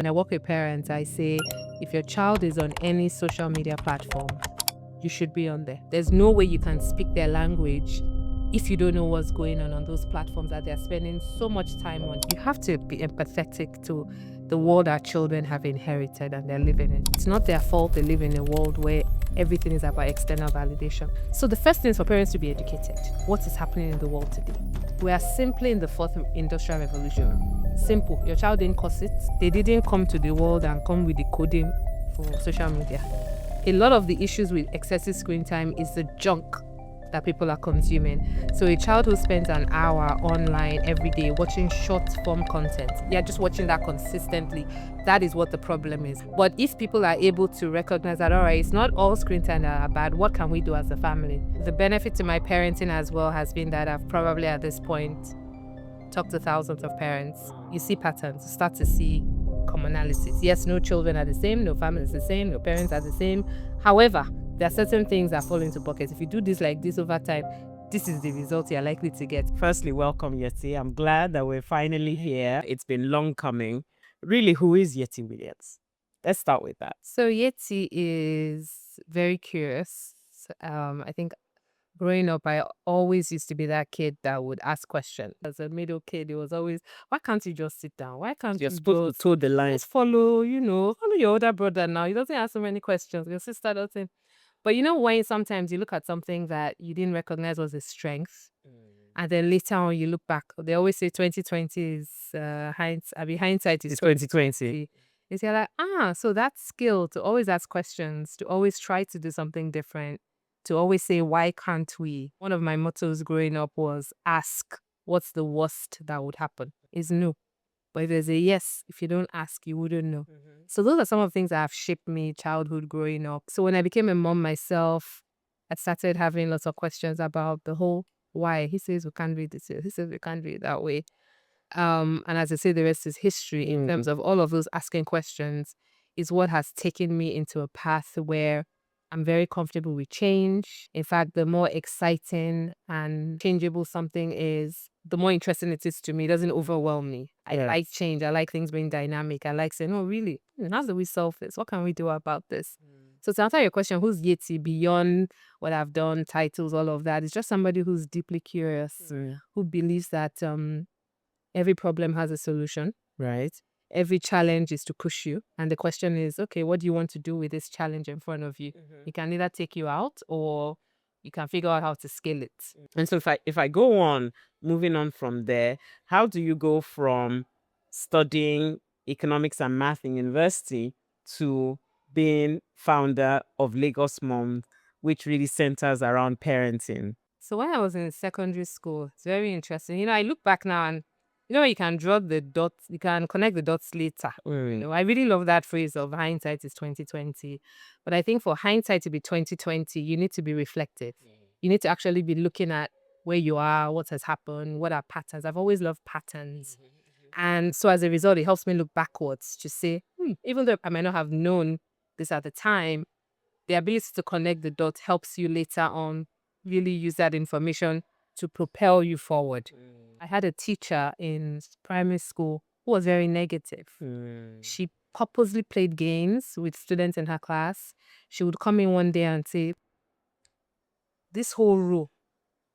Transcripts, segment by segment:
When I work with parents, I say, if your child is on any social media platform, you should be on there. There's no way you can speak their language if you don't know what's going on those platforms that they're spending so much time on. You have to be empathetic to the world our children have inherited and they're living in. It's not their fault they live in a world where everything is about external validation. So the first thing is for parents to be educated. What is happening in the world today? We are simply in the fourth industrial revolution. Simple. Your child didn't cause it. They didn't come to the world and come with the coding for social media. A lot of the issues with excessive screen time is the junk that people are consuming. So a child who spends an hour online every day watching short form content, just watching that consistently, that is what the problem is. But if people are able to recognize that, all right, it's not all screen time that are bad, what can we do as a family? The benefit to my parenting as well has been that I've probably at this point talked to thousands of parents. You see patterns, you start to see commonalities. Yes, no children are the same, no family is the same, no parents are the same. However, there are certain things that fall into buckets. If you do this like this over time, this is the result you're likely to get. Firstly, welcome, Yetty. I'm glad that we're finally here. It's been long coming. Really, who is Yetty Williams? Let's start with that. So Yetty is very curious. I think growing up, I always used to be that kid that would ask questions. As a middle kid, it was always, why can't you just sit down? Why can't You're you supposed to toe the line. just follow your older brother now? He doesn't ask so many questions. Your sister doesn't. But when sometimes you look at something that you didn't recognize was a strength, and then later on you look back, they always say 2020 is hindsight is It's 2020. It's you're like, so that skill to always ask questions, to always try to do something different, to always say, why can't we? One of my mottos growing up was ask, what's the worst that would happen? Is no. But if there's a yes, if you don't ask, you wouldn't know. So those are some of the things that have shaped me childhood growing up. So when I became a mom myself, I started having lots of questions about the whole why. He says we can't read this way. He says we can't read it that way. And as I say, the rest is history in terms of all of those asking questions is what has taken me into a path where I'm very comfortable with change. In fact, the more exciting and changeable something is, the more interesting it is to me. It doesn't overwhelm me. I like change. I like things being dynamic. I like saying, oh, really? How do we solve this? What can we do about this? So to answer your question, who's Yetty beyond what I've done, titles, all of that? It's just somebody who's deeply curious, who believes that every problem has a solution. Right. Every challenge is to push you. And the question is, okay, what do you want to do with this challenge in front of you? It can either take you out or you can figure out how to scale it. And so if I go on, moving on from there, how do you go from studying economics and math in university to being founder of LagosMums, which really centers around parenting? So when I was in secondary school, it's very interesting. I look back now and you can draw the dots, you can connect the dots later. I really love that phrase of hindsight is 2020. But I think for hindsight to be 2020, you need to be reflective. You need to actually be looking at where you are, what has happened, what are patterns. I've always loved patterns. And so as a result, it helps me look backwards to say, even though I might not have known this at the time, the ability to connect the dots helps you later on really use that information to propel you forward. I had a teacher in primary school who was very negative. She purposely played games with students in her class. She would come in one day and say, this whole row,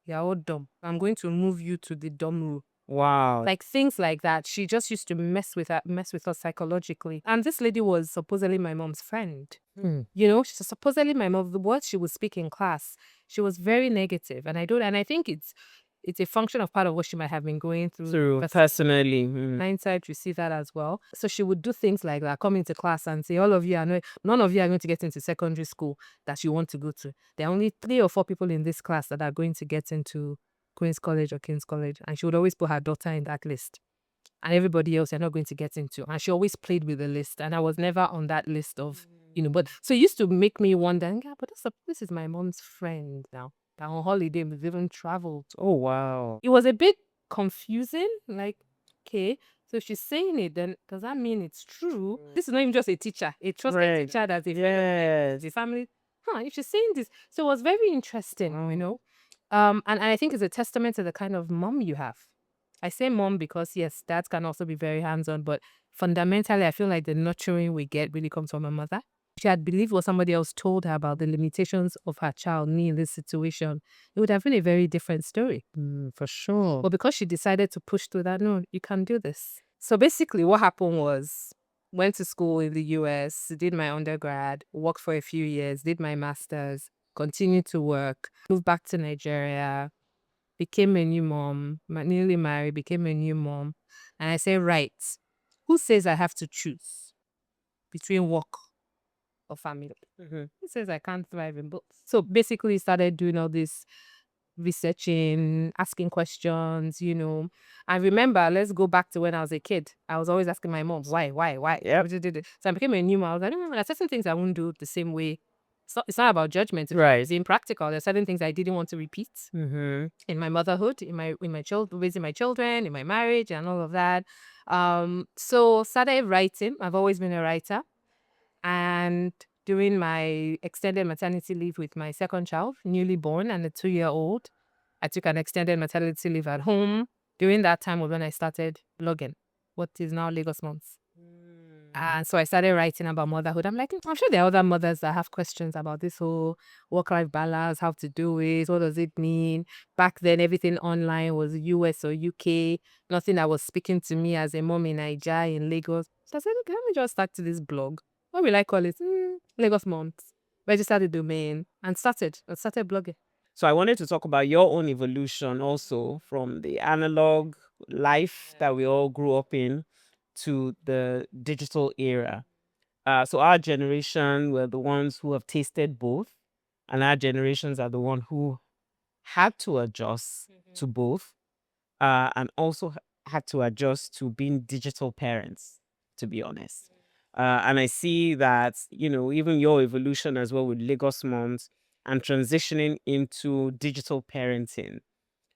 you're all dumb. I'm going to move you to the dumb row. Wow. Like things like that. She just used to mess with us psychologically. And this lady was supposedly my mom's friend. She's supposedly my mom. The words she would speak in class, she was very negative. And I think it's a function of part of what she might have been going through personally. Hindsight, you see that as well. So she would do things like that, come into class and say, none of you are going to get into secondary school that you want to go to. There are only 3 or 4 people in this class that are going to get into Queen's College or King's College. And she would always put her daughter in that list. And everybody else you're not going to get into. And she always played with the list. And I was never on that list of, but so it used to make me wonder, but this is my mom's friend now. That on holiday, we've even traveled. Oh, wow. It was a bit confusing. Like, okay, so if she's saying it, then does that mean it's true? This is not even just a teacher. A trusted teacher that's the family. If she's saying this. So it was very interesting, And I think it's a testament to the kind of mom you have. I say mom because, yes, dads can also be very hands-on, but fundamentally, I feel like the nurturing we get really comes from a mother. If she had believed what somebody else told her about the limitations of her child, me in this situation, it would have been a very different story. For sure. But because she decided to push through that, no, you can do this. So basically what happened was, went to school in the US, did my undergrad, worked for a few years, did my master's, continued to work, moved back to Nigeria, became a new mom, newly married, became a new mom. And I say, right, who says I have to choose between work or family? Who says I can't thrive in both? So basically started doing all this researching, asking questions, I remember, let's go back to when I was a kid. I was always asking my mom, why? Yep. So I became a new mom. I was like, no, there are certain things I won't do the same way. It's not about judgment. Right. It's being practical. There are certain things I didn't want to repeat in my motherhood, in my raising my children, in my marriage, and all of that. So started writing. I've always been a writer. And during my extended maternity leave with my second child, newly born and a 2-year-old, I took an extended maternity leave at home. During that time was when I started blogging, what is now LagosMums. And so I started writing about motherhood. I'm like, I'm sure there are other mothers that have questions about this whole work-life balance, how to do it, what does it mean? Back then, everything online was US or UK, nothing that was speaking to me as a mom in Nigeria, in Lagos. So I said, okay, let me just start to this blog. What will I call it? LagosMums. Registered the domain and started blogging. So I wanted to talk about your own evolution also from the analog life that we all grew up in to the digital era. So our generation were the ones who have tasted both, and our generations are the one who had to adjust to both, and also had to adjust to being digital parents, to be honest. And I see that, even your evolution as well with Lagos Moms and transitioning into digital parenting.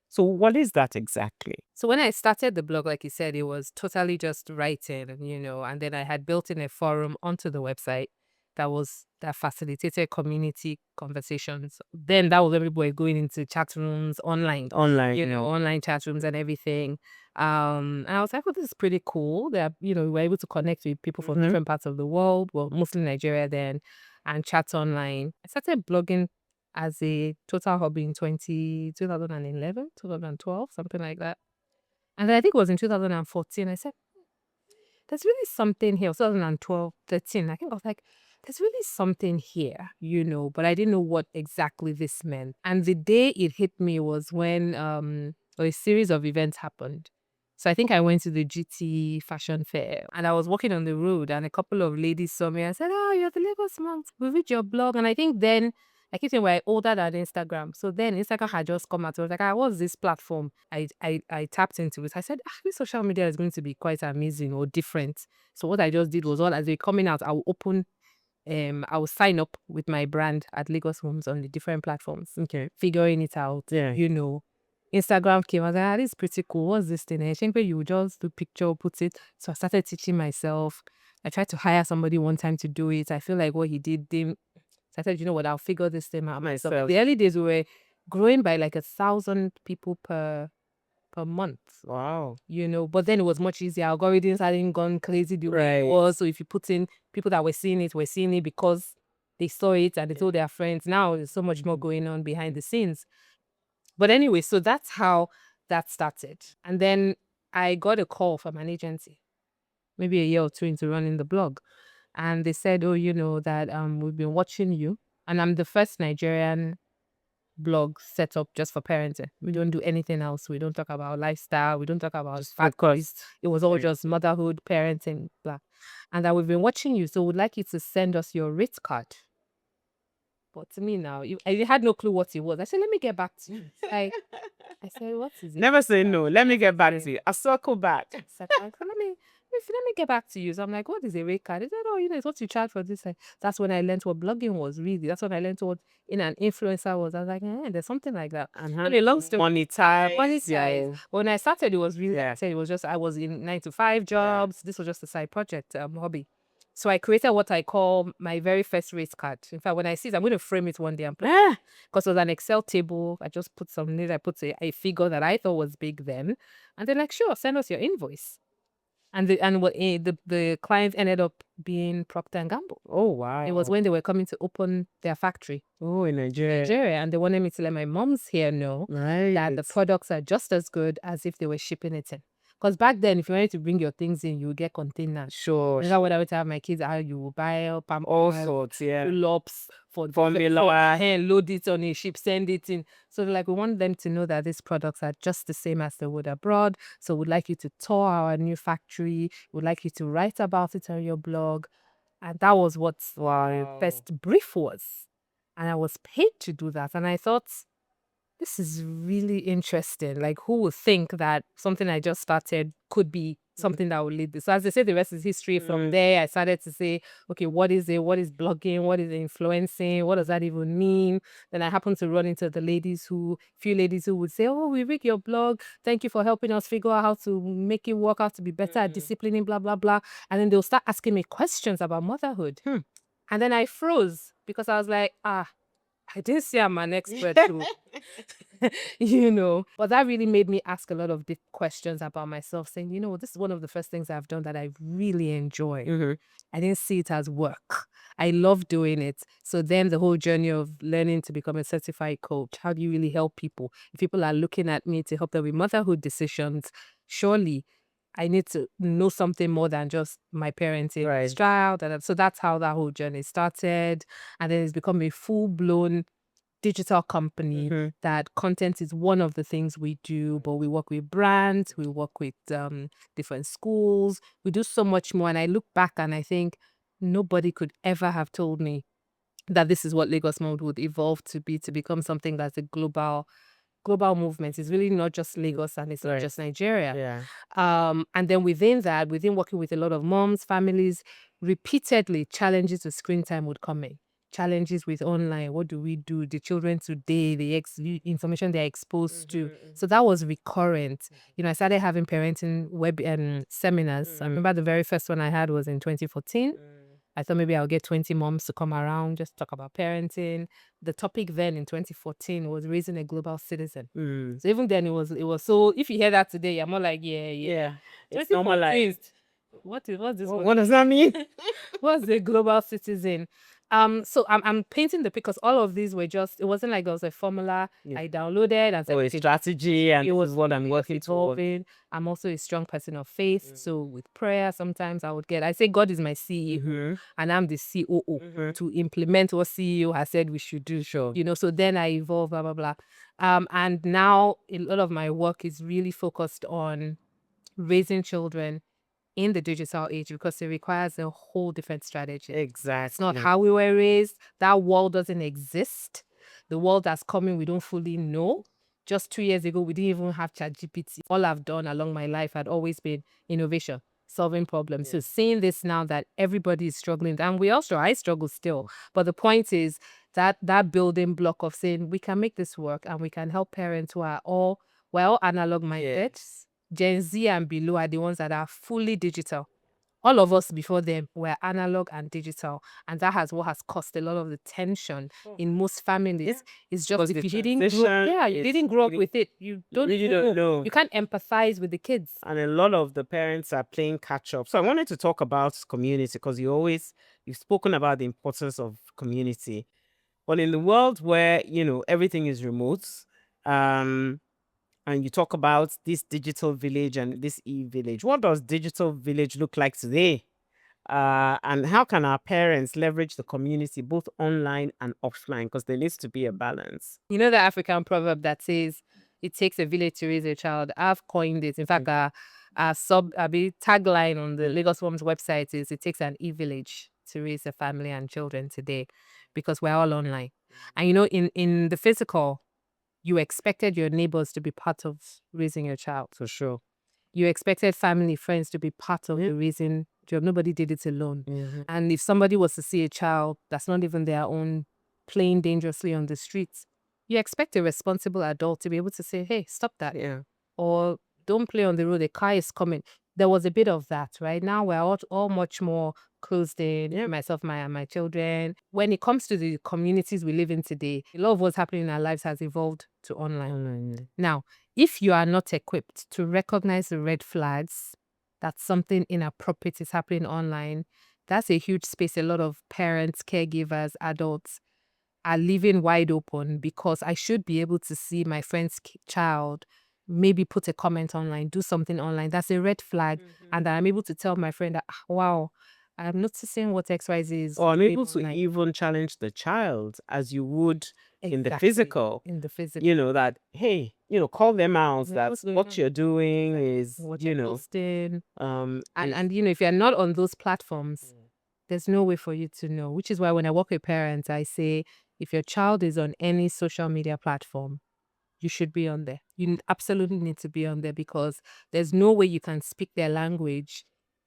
So what is that exactly? So when I started the blog, like you said, it was totally just writing, and then I had built in a forum onto the website that facilitated community conversations. Then that was everybody going into chat rooms online, online chat rooms and everything. And I was like, well, this is pretty cool. That, we were able to connect with people from different parts of the world, well, mostly Nigeria then, and chat online. I started blogging as a total hobby in 2011, 2012, something like that. And then I think it was in 2014, I said, there's really something here. 2012, 13, I think I was like, there's really something here, but I didn't know what exactly this meant. And the day it hit me was when a series of events happened. So I think I went to the GT fashion fair and I was walking on the road and a couple of ladies saw me and said, oh, you're the Lagos Moms. We read your blog. And I think then I keep saying we're older than Instagram. So then Instagram had just come out. I was like, what's this platform? I tapped into it. I said, this social media is going to be quite amazing or different. So what I just did was, all as they're coming out, I will sign up with my brand at LagosMums on the different platforms. Okay. Figuring it out. Yeah. Instagram came. I was like, this is pretty cool. What's this thing? I think you just do picture, put it. So I started teaching myself. I tried to hire somebody one time to do it. I feel like what he did didn't. So I said, you know what, I'll figure this thing out myself. The early days we were growing by like 1,000 people per month. Wow. But then it was much easier. Algorithms hadn't gone crazy the way it was. So if you put in people that were seeing it because they saw it and they told their friends. Now there's so much more going on behind the scenes. But anyway, so that's how that started. And then I got a call from an agency, maybe a year or two into running the blog. And they said, oh, that we've been watching you. And I'm the first Nigerian blog set up just for parenting. We don't do anything else. We don't talk about lifestyle. We don't talk about factors. It was all just motherhood, parenting, blah. And that we've been watching you. So we'd like you to send us your rate card. But to me now, I had no clue what it was. I said, let me get back to you. I said, what is it? Never say no. Let me get back to you. I'll circle back. I said, let me get back to you. So I'm like, what is a rate card? He said, oh, it's what you charge for this. That's when I learned what blogging was really. That's when I learned what an influencer was. I was like, there's something like that. And a long story. Monetize. Yeah. When I started, it was really, I was in 9-to-5 jobs. This was just a side project, hobby. So I created what I call my very first race card. In fact, when I see it, I'm going to frame it one day and put it, because it was an Excel table. I just put some names. I put a figure that I thought was big then, and they're like, "Sure, send us your invoice." And the client ended up being Procter and Gamble. Oh, It was wow. when they were coming to open their factory Oh, in in Nigeria. Nigeria, and they wanted me to let my moms here know that the Right. products are just as good as if they were shipping it in. Because back then, if you wanted to bring your things in, you would get containers. Sure. Remember when I would have my kids, how you will buy All Pampers, sorts, yeah. Pull-ups for Formula. and load it on a ship, send it in. So like, we want them to know that these products are just the same as they would abroad. So we'd like you to tour our new factory. We'd like you to write about it on your blog. And that was what my first brief was. And I was paid to do that. And I thought, this is really interesting. Like, who would think that something I just started could be something that would lead this? So as they say, the rest is history. From there, I started to say, okay, what is it? What is blogging? What is influencing? What does that even mean? Then I happened to run into the few ladies who would say, oh, we read your blog. Thank you for helping us figure out how to make it work, how to be better at disciplining, blah, blah, blah. And then they'll start asking me questions about motherhood. And then I froze because I was like, I didn't say I'm an expert too. But that really made me ask a lot of deep questions about myself, saying, this is one of the first things I've done that I really enjoy. I didn't see it as work. I love doing it. So then the whole journey of learning to become a certified coach, how do you really help people? If people are looking at me to help them with motherhood decisions, surely I need to know something more than just my parenting style. So that's how that whole journey started. And then it's become a full-blown digital company that content is one of the things we do, but we work with brands, we work with different schools, we do so much more. And I look back and I think nobody could ever have told me that this is what LagosMums would evolve to become something that's a global movement. It's really not just Lagos and it's not just Nigeria. And then within working with a lot of moms, families, repeatedly challenges with screen time would come in. Challenges with online. What do we do? The children today, the information they're exposed to. So that was recurrent. I started having parenting web seminars. I remember the very first one I had was in 2014. I thought maybe I'll get 20 moms to come around, just talk about parenting. The topic then in 2014 was raising a global citizen. So even then it was so, if you hear that today, you're more like, yeah. It's normalized. What's this? What does that mean? What's the global citizen? So I'm painting the picture because all of these were just, it wasn't like there was a formula I downloaded and said, a strategy, and it was what I'm working towards. I'm also a strong person of faith. So with prayer, sometimes I say God is my CEO and I'm the COO to implement what CEO has said we should do. Sure. So then I evolve, blah, blah, blah. And now a lot of my work is really focused on raising children in the digital age because it requires a whole different strategy. Exactly. It's not how we were raised. That world doesn't exist. The world that's coming, we don't fully know. Just 2 years ago, we didn't even have ChatGPT. All I've done along my life had always been innovation, solving problems. So seeing this now that everybody is struggling, and we also, I struggle still. But the point is that building block of saying we can make this work and we can help parents who are all analog minded. Gen Z and below are the ones that are fully digital. All of us before them were analog and digital, and that has what has caused a lot of the tension in most families. It's just if you didn't grow up with it, you really don't know. You can't empathize with the kids. And a lot of the parents are playing catch up. So I wanted to talk about community because you've spoken about the importance of community. But in the world where, everything is remote, and you talk about this digital village and this e-village. What does digital village look like today? And how can our parents leverage the community both online and offline? Because there needs to be a balance. You know the African proverb that says, it takes a village to raise a child. I've coined it. In fact, our tagline on the LagosMums website is, it takes an e-village to raise a family and children today, because we're all online. And in the physical, you expected your neighbors to be part of raising your child. For sure. You expected family, friends to be part of the raising job. Nobody did it alone. And if somebody was to see a child that's not even their own playing dangerously on the streets, you expect a responsible adult to be able to say, hey, stop that. Or don't play on the road, a car is coming. There was a bit of that. Right now, we're all much more closed in, Yep. myself, my children. When it comes to the communities we live in today, a lot of what's happening in our lives has evolved to online. Now, if you are not equipped to recognize the red flags that something inappropriate is happening online, that's a huge space a lot of parents, caregivers, adults are leaving wide open, because I should be able to see my friend's child maybe put a comment online, do something online. That's a red flag. And I'm able to tell my friend that, wow, I'm noticing what XYZ is Or I'm doing able to online. even challenge the child as you would in the Exactly. physical. In the physical. That, hey, call them out Yeah, that what's going what on? you're doing is, What you're posting. is- And if you're not on those platforms, there's no way for you to know. Which is why when I work with parents, I say, if your child is on any social media platform, you should be on there. You absolutely need to be on there, because there's no way you can speak their language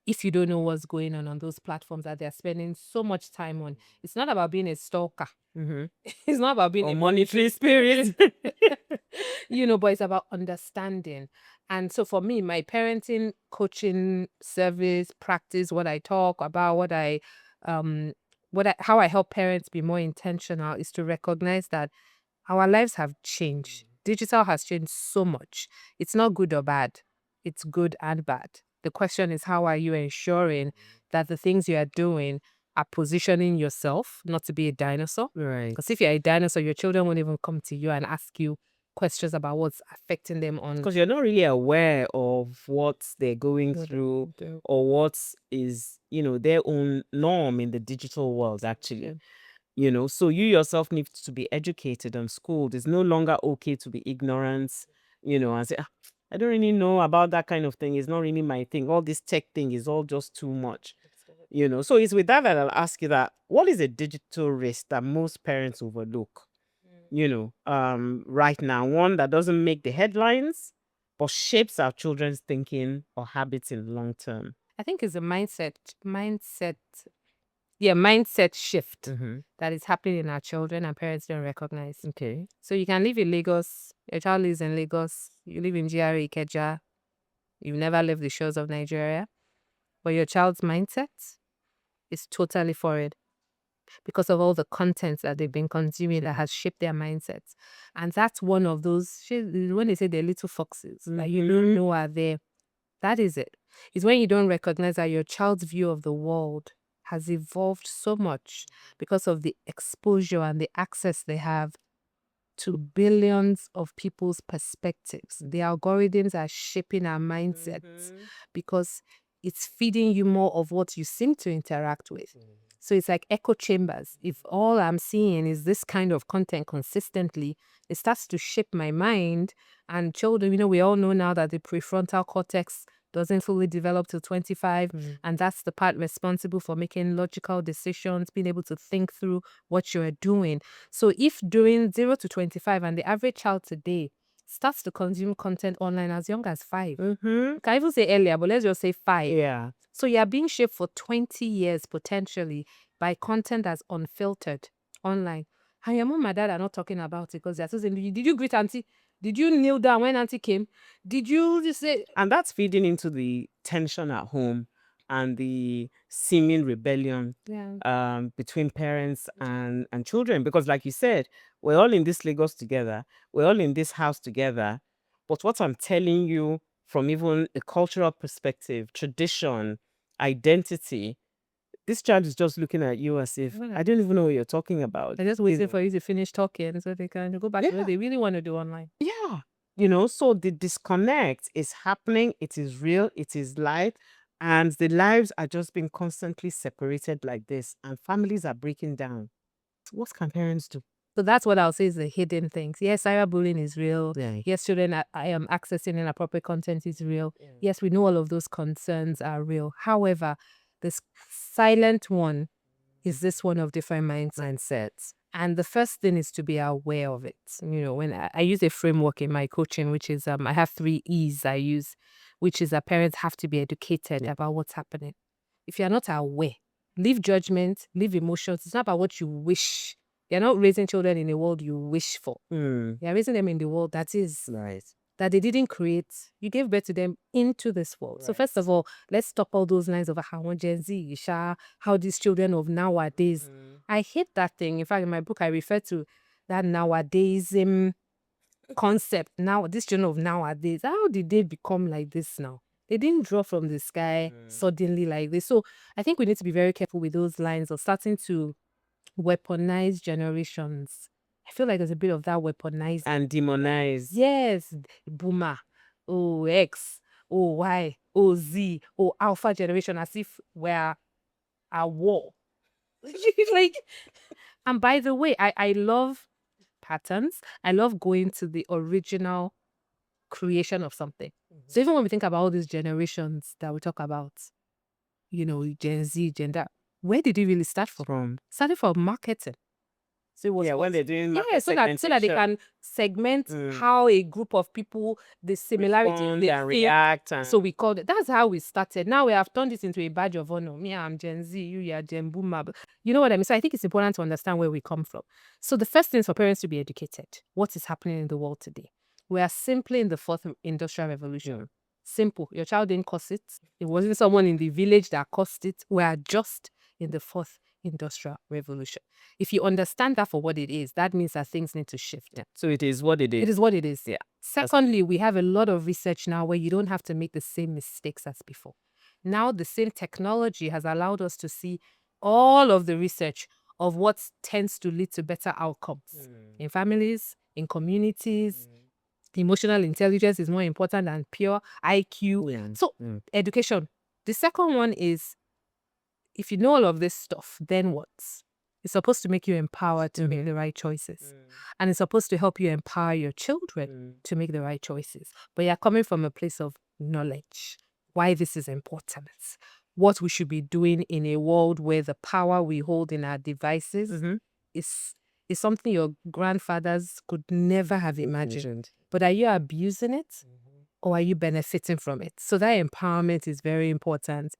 if you don't know what's going on those platforms that they're spending so much time on. It's not about being a stalker. It's not about being or a monetary spirit. but it's about understanding. And so for me, my parenting coaching service practice, what I talk about, how I help parents be more intentional, is to recognize that our lives have changed. Digital has changed so much. It's not good or bad. It's good and bad. The question is, how are you ensuring that the things you are doing are positioning yourself not to be a dinosaur? Right. Because if you're a dinosaur, your children won't even come to you and ask you questions about what's affecting them on. Because you're not really aware of what they're going through or what is, their own norm in the digital world, actually. So you yourself need to be educated and schooled. It's no longer okay to be ignorant, and say, I don't really know about that kind of thing. It's not really my thing. All this tech thing is all just too much. So it's with that I'll ask you that, what is a digital risk that most parents overlook? Right now, one that doesn't make the headlines, but shapes our children's thinking or habits in the long term. I think it's a mindset shift that is happening in our children and parents don't recognize. Okay. So you can live in Lagos, your child lives in Lagos, you live in GRA Ikeja, you've never left the shores of Nigeria, but your child's mindset is totally foreign because of all the content that they've been consuming that has shaped their mindsets. And that's one of those, when they say they're little foxes that you don't know are there, that is it. It's when you don't recognize that your child's view of the world has evolved so much because of the exposure and the access they have to billions of people's perspectives. The algorithms are shaping our mindsets because it's feeding you more of what you seem to interact with. So it's like echo chambers. If all I'm seeing is this kind of content consistently, it starts to shape my mind. And children, we all know now that the prefrontal cortex doesn't fully develop till 25. And that's the part responsible for making logical decisions, being able to think through what you're doing. So if during 0 to 25, and the average child today starts to consume content online as young as 5. Can I even say earlier, but let's just say 5. Yeah. So you're being shaped for 20 years potentially by content that's unfiltered online. And your mom and dad are not talking about it because they're still saying, did you greet auntie? Did you kneel down when auntie came? Did you just say... And that's feeding into the tension at home and the seeming rebellion between parents and children. Because like you said, we're all in this Lagos together. We're all in this house together. But what I'm telling you from even a cultural perspective, tradition, identity, this child is just looking at you as if, I don't even know what you're talking about. They're just waiting for you to finish talking so they can go back to what they really want to do online. Yeah. So the disconnect is happening. It is real. It is live. And the lives are just being constantly separated like this. And families are breaking down. What can parents do? So that's what I'll say is the hidden things. Yes, cyberbullying is real. Yeah. Yes, children I am accessing inappropriate content is real. Yes, we know all of those concerns are real. However, this silent one is this one of different mindsets. And the first thing is to be aware of it. When I use a framework in my coaching, which is I have 3 E's I use, which is that parents have to be educated about what's happening. If you're not aware, leave judgment, leave emotions. It's not about what you wish. You're not raising children in a world you wish for. You're raising them in the world that is. Right. that they didn't create. You gave birth to them into this world. So first of all, let's stop all those lines of how Gen Z, Isha, how these children of nowadays. I hate that thing. In fact, in my book, I refer to that nowadays concept. Now, this children of nowadays, how did they become like this now? They didn't drop from the sky suddenly like this. So I think we need to be very careful with those lines of starting to weaponize generations. I feel like there's a bit of that weaponized and demonize. Yes, boomer, oh X, oh Y, oh Z, oh alpha generation, as if we're a war. Like, and by the way, I love patterns. I love going to the original creation of something. So even when we think about all these generations that we talk about, Gen Z, gender, where did it really start from? Started from marketing. So it was when they're doing market so that they can segment how a group of people, the similarity, they react. So we called it. That's how we started. Now we have turned it into a badge of honor. Me, I'm Gen Z. You are Gen Boomer. You know what I mean? So I think it's important to understand where we come from. So the first thing is for parents to be educated. What is happening in the world today? We are simply in the fourth industrial revolution. Simple. Your child didn't cause it. It wasn't someone in the village that caused it. We are just in the fourth industrial revolution. If you understand that for what it is, that means that things need to shift. Yeah. So it is what it is. It is what it is. Yeah. Secondly, we have a lot of research now where you don't have to make the same mistakes as before. Now the same technology has allowed us to see all of the research of what tends to lead to better outcomes in families, in communities. Emotional intelligence is more important than pure IQ. So education. The second one is, if you know all of this stuff, then what? It's supposed to make you empowered to make the right choices. And it's supposed to help you empower your children to make the right choices. But you're coming from a place of knowledge, why this is important, what we should be doing in a world where the power we hold in our devices is something your grandfathers could never have imagined. But are you abusing it or are you benefiting from it? So that empowerment is very important.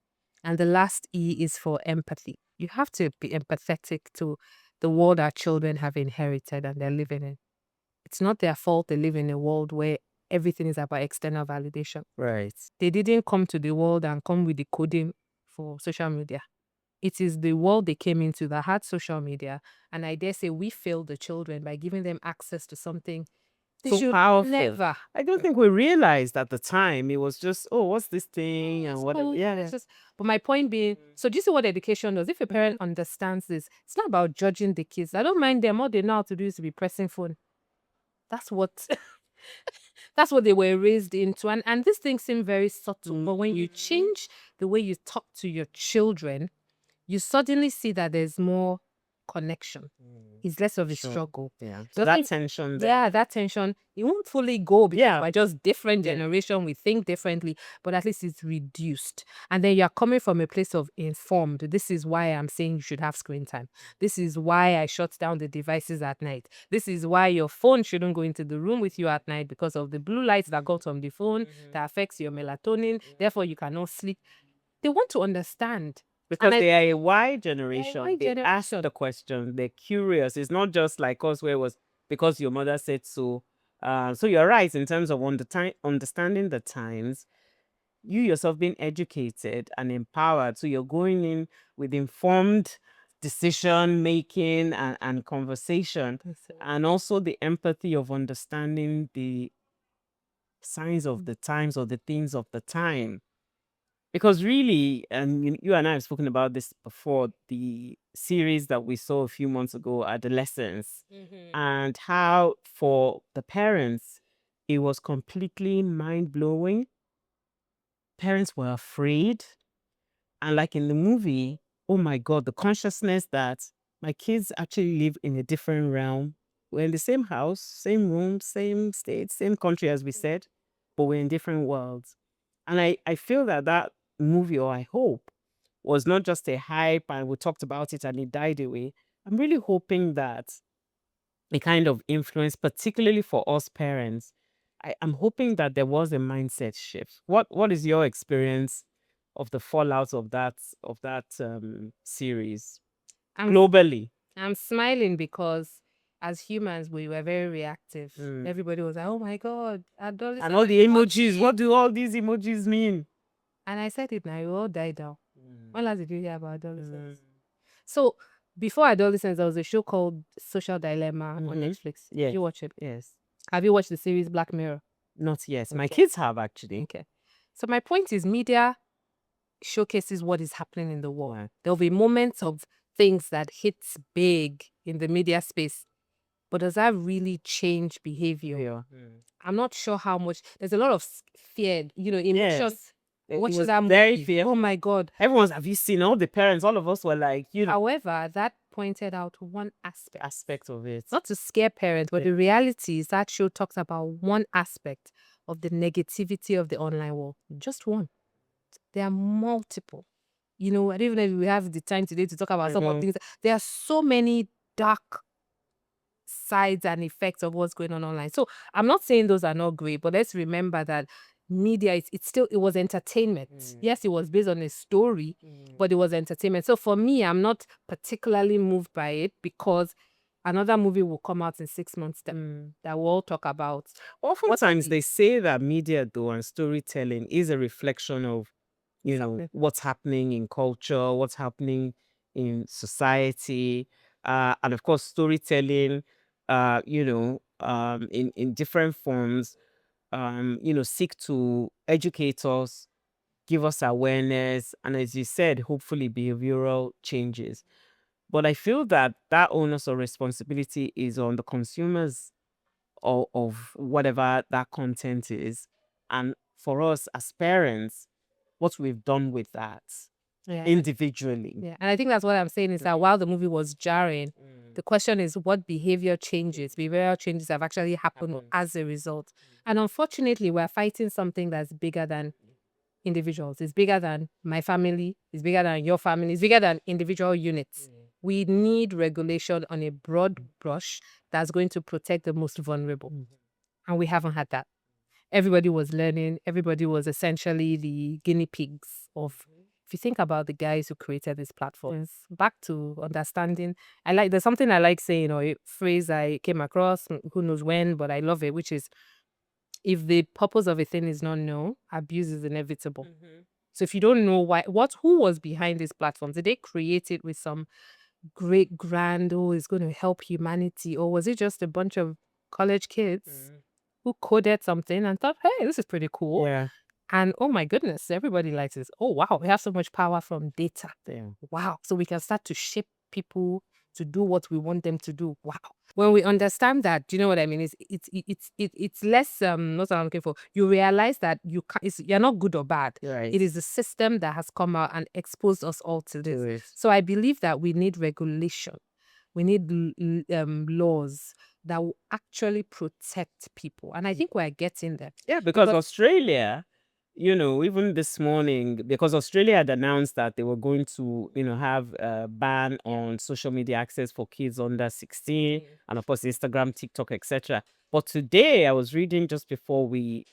And the last E is for empathy. You have to be empathetic to the world our children have inherited and they're living in. It's not their fault they live in a world where everything is about external validation. Right. They didn't come to the world and come with the coding for social media. It is the world they came into that had social media. And I dare say we failed the children by giving them access to something they So should powerful. never. I don't think we realized at the time. It was just, oh, what's this thing and whatever. But my point being, so do you see what education does? If a parent understands this, it's not about judging the kids. I don't mind them. All they know how to do is to be pressing phone. That's what that's what they were raised into. And these things seem very subtle. But when you change the way you talk to your children, you suddenly see that there's more connection. It's less of a struggle. Yeah. So that tension there. Yeah, that tension, it won't fully go because we're just different generation. We think differently, but at least it's reduced. And then you're coming from a place of informed. This is why I'm saying you should have screen time. This is why I shut down the devices at night. This is why your phone shouldn't go into the room with you at night because of the blue lights that got on the phone that affects your melatonin. Therefore, you cannot sleep. They want to understand. Because they are a Y generation. They ask the question. They're curious. It's not just like us where it was because your mother said so. So you're right in terms of understanding the times. You yourself being educated and empowered. So you're going in with informed decision making and conversation. And also the empathy of understanding the signs of the times or the things of the time. Because really, and you and I have spoken about this before, the series that we saw a few months ago, Adolescence, and how for the parents, it was completely mind-blowing. Parents were afraid. And like in the movie, oh my God, the consciousness that my kids actually live in a different realm. We're in the same house, same room, same state, same country, as we said, but we're in different worlds. And I feel that movie, or I hope, was not just a hype and we talked about it and it died away. I'm really hoping that a kind of influence, particularly for us parents, I'm hoping that there was a mindset shift. What is your experience of the fallout of that series globally? I'm smiling because as humans, we were very reactive. Everybody was like, "Oh my God, adolescents!" And all the emojis. What do all these emojis mean? And I said it now, you all died down. When last did you hear about adolescents? So before adolescents, there was a show called Social Dilemma on Netflix. Yes. Did you watch it? Yes. Have you watched the series Black Mirror? Not yet. My kids have, actually. Okay. So my point is, media showcases what is happening in the world. Right. There'll be moments of things that hits big in the media space, but does that really change behavior? Yeah. I'm not sure how much. There's a lot of fear, emotions. It Watching was that very movie. fearful. Oh my God. Everyone's, have you seen all the parents? All of us were like, However, that pointed out one aspect of it. not to scare parents, but the reality is that show talks about one aspect of the negativity of the online world. Just one. There are multiple. I don't even know if we have the time today to talk about some of things. There are so many dark sides and effects of what's going on online. So I'm not saying those are not great, but let's remember that media, it was entertainment. Yes, it was based on a story, but it was entertainment. So for me, I'm not particularly moved by it because another movie will come out in 6 months that we'll all talk about. Oftentimes they say that media, though, and storytelling is a reflection of, what's happening in culture, what's happening in society, and of course, storytelling, in different forms, seek to educate us, give us awareness, and as you said, hopefully behavioral changes. But I feel that onus or responsibility is on the consumers of whatever that content is. And for us as parents, what we've done with that individually. Yeah, and I think that's what I'm saying is that while the movie was jarring, the question is what behavioral changes have actually happened as a result. And unfortunately, we're fighting something that's bigger than individuals. It's bigger than my family. It's bigger than your family. It's bigger than individual units. We need regulation on a broad brush that's going to protect the most vulnerable. And we haven't had that. Everybody was learning. Everybody was essentially the guinea pigs of, if you think about the guys who created these platforms, back to understanding. There's something I like saying, or a phrase I came across, who knows when, but I love it, which is, if the purpose of a thing is not known, abuse is inevitable. So if you don't know who was behind these platforms, did they create it with some great grand, it's going to help humanity, or was it just a bunch of college kids who coded something and thought, hey, this is pretty cool. Yeah. And oh my goodness, everybody likes this. Oh wow, we have so much power from data. Yeah. Wow. So we can start to shape people to do what we want them to do. Wow. When we understand that, do you know what I mean? It's less not what I'm looking for. You realize that you're not good or bad. Right. It is the system that has come out and exposed us all to this. Do it. So I believe that we need regulation. We need laws that will actually protect people. And I think we're getting there. Yeah, because Australia, even this morning, because Australia had announced that they were going to, have a ban on social media access for kids under 16, and of course Instagram, TikTok, etc. But today I was reading just before we